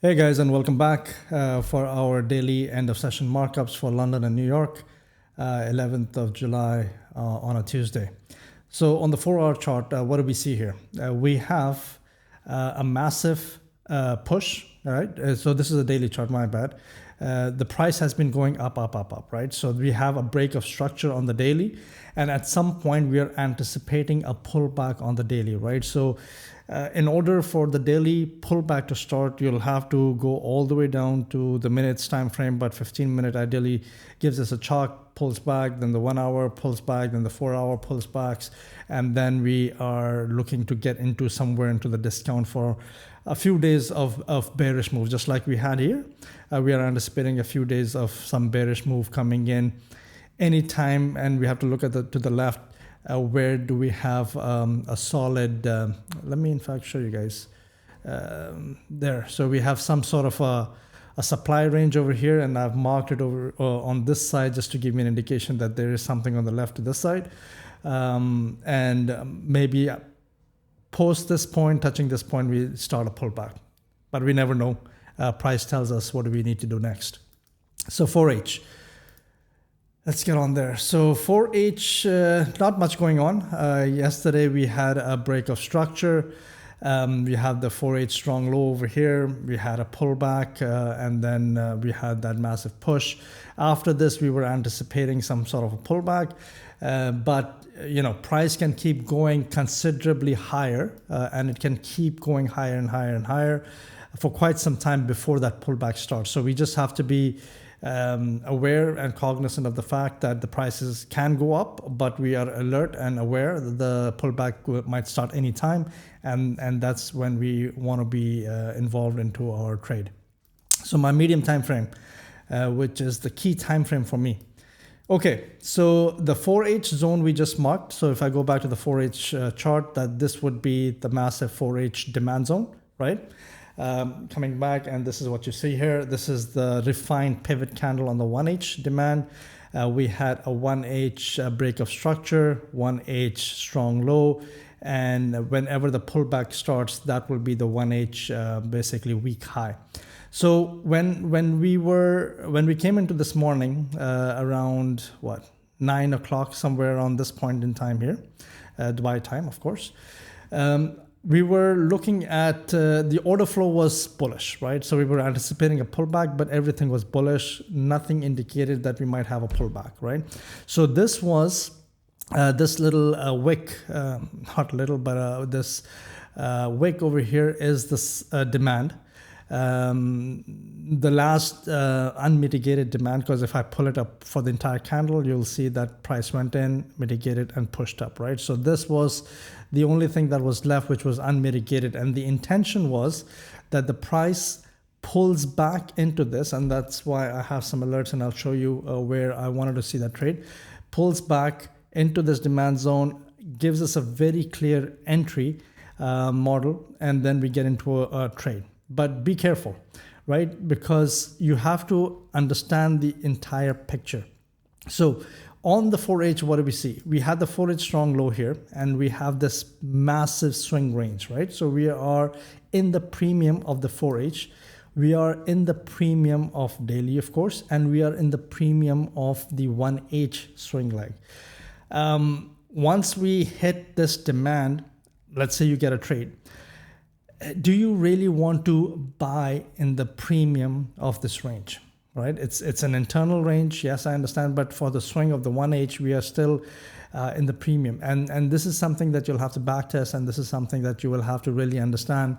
Hey guys, and welcome back for our daily end of session markups for London and New York, 11th of July on a Tuesday. So on the 4-hour chart, what do we see here? We have a massive push, all right? So this is a daily chart, my bad. The price has been going up, right? So we have a break of structure on the daily, and at some point we are anticipating a pullback on the daily, right? So in order for the daily pullback to start, you'll have to go all the way down to the minutes time frame, but 15-minute ideally gives us a chalk, pulls back, then the 1 hour pulls back, then the 4 hour pulls back, and then we are looking to get into somewhere into the discount for a few days of bearish move, just like we had here. We are anticipating a few days of some bearish move coming in anytime, and we have to look at to the left. Where do we have a solid, let me in fact show you guys there. So we have some sort of a supply range over here, and I've marked it over on this side just to give me an indication that there is something on the left to this side. And maybe post this point, touching this point, we start a pullback. But we never know. Price tells us what do we need to do next. So 4H. Let's get on there. So 4H, not much going on. Yesterday we had a break of structure. We have the 4H strong low over here. We had a pullback, and then we had that massive push. After this, we were anticipating some sort of a pullback, but you know, price can keep going considerably higher, and it can keep going higher and higher and higher for quite some time before that pullback starts. So we just have to be aware and cognizant of the fact that the prices can go up, but we are alert and aware that the pullback might start anytime, and that's when we want to be involved into our trade. So my medium time frame, which is the key time frame for me. Okay, so the 4H zone we just marked. So if I go back to the 4H chart, that this would be the massive 4H demand zone, right? Coming back, and this is what you see here. This is the refined pivot candle on the 1H demand. We had a 1H break of structure, 1H strong low, and whenever the pullback starts, that will be the 1H basically weak high. So when we came into this morning around 9 o'clock, somewhere around this point in time here, Dubai time, of course. We were looking at the order flow was bullish, right? So we were anticipating a pullback, but everything was bullish. Nothing indicated that we might have a pullback, right? So this was this little wick, not little, but this wick over here is this demand. The last unmitigated demand, because if I pull it up for the entire candle, you'll see that price went in, mitigated, and pushed up, right? So this was the only thing that was left, which was unmitigated, and the intention was that the price pulls back into this, and that's why I have some alerts, and I'll show you where I wanted to see that trade. Pulls back into this demand zone, gives us a very clear entry model, and then we get into a trade. But be careful, right? Because you have to understand the entire picture. So on the 4H, what do we see? We had the 4H strong low here, and we have this massive swing range, right? So we are in the premium of the 4H. We are in the premium of daily, of course, and we are in the premium of the 1H swing leg. Once we hit this demand, let's say you get a trade. Do you really want to buy in the premium of this range, right? It's an internal range, yes, I understand, but for the swing of the 1H, we are still in the premium. And this is something that you'll have to backtest, and this is something that you will have to really understand.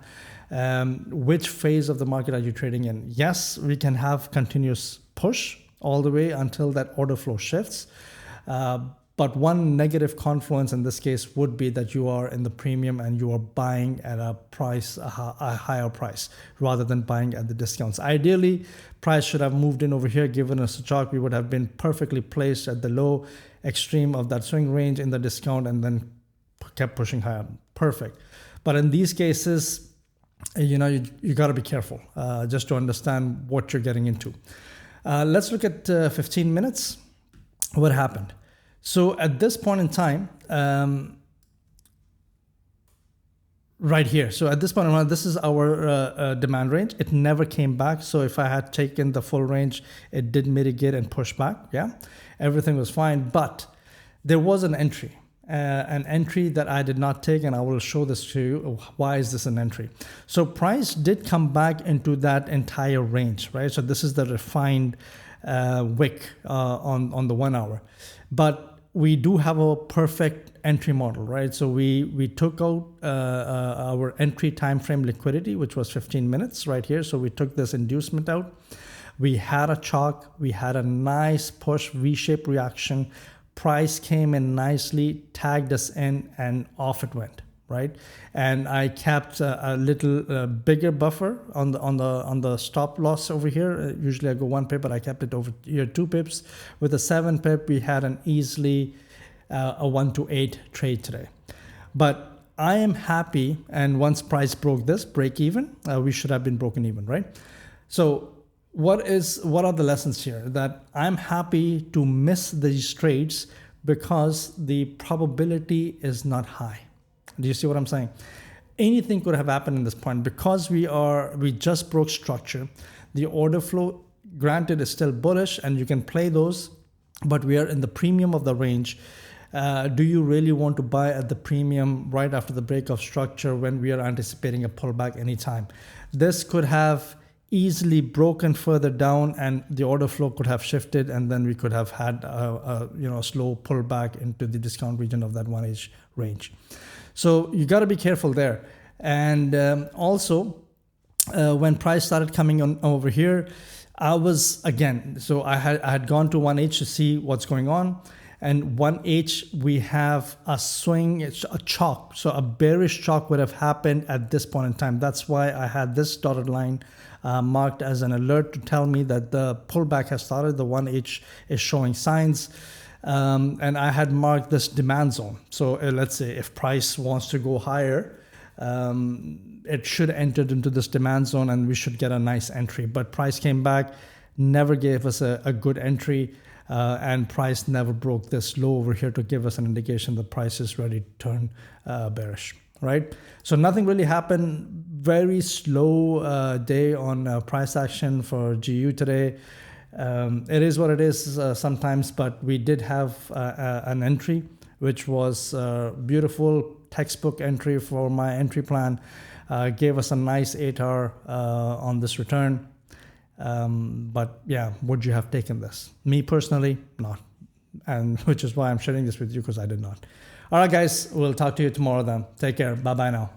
Which phase of the market are you trading in? Yes, we can have continuous push all the way until that order flow shifts. But one negative confluence in this case would be that you are in the premium and you are buying at a price, a higher price, rather than buying at the discounts. Ideally, price should have moved in over here. Given us a chart, we would have been perfectly placed at the low extreme of that swing range in the discount, and then kept pushing higher. Perfect. But in these cases, you know, you got to be careful just to understand what you're getting into. Let's look at 15 minutes. What happened? So at this point in time, right here. So at this point, this is our demand range. It never came back. So if I had taken the full range, it did mitigate and push back. Yeah, everything was fine. But there was an entry that I did not take, and I will show this to you. Why is this an entry? So price did come back into that entire range, right? So this is the refined wick on the 1 hour. But we do have a perfect entry model, right? So we took out our entry time frame liquidity, which was 15 minutes right here. So we took this inducement out. We had a chalk. We had a nice push V-shaped reaction. Price came in nicely, tagged us in, and off it went, right? And I kept a little bigger buffer on the stop loss over here. Usually I go 1 pip, but I kept it over here 2 pips. With a 7 pip, we had an easily a 1 to 8 trade today. But I am happy, and once price broke this break even, we should have been broken even, right? So what are the lessons here? That I'm happy to miss these trades because the probability is not high. Do you see what I'm saying? Anything could have happened in this point because we just broke structure. The order flow, granted, is still bullish and you can play those, but we are in the premium of the range. Do you really want to buy at the premium right after the break of structure when we are anticipating a pullback anytime? This could have easily broken further down and the order flow could have shifted, and then we could have had a slow pullback into the discount region of that 1H range. So you got to be careful there. And also when price started coming on over here, I was again, so I had gone to 1H to see what's going on. And 1H, we have a swing, it's a chalk. So a bearish chalk would have happened at this point in time. That's why I had this dotted line marked as an alert to tell me that the pullback has started. The 1H is showing signs. And I had marked this demand zone. So let's say if price wants to go higher, it should enter into this demand zone and we should get a nice entry. But price came back, never gave us a good entry. And price never broke this low over here to give us an indication the price is ready to turn bearish, right? So nothing really happened. Very slow day on price action for GU today. It is what it is sometimes, but we did have an entry, which was beautiful textbook entry for my entry plan. Gave us a nice 8R on this return. But yeah, would you have taken this? Me personally, not. And which is why I'm sharing this with you, because I did not. All right, guys, we'll talk to you tomorrow then. Take care. Bye-bye now.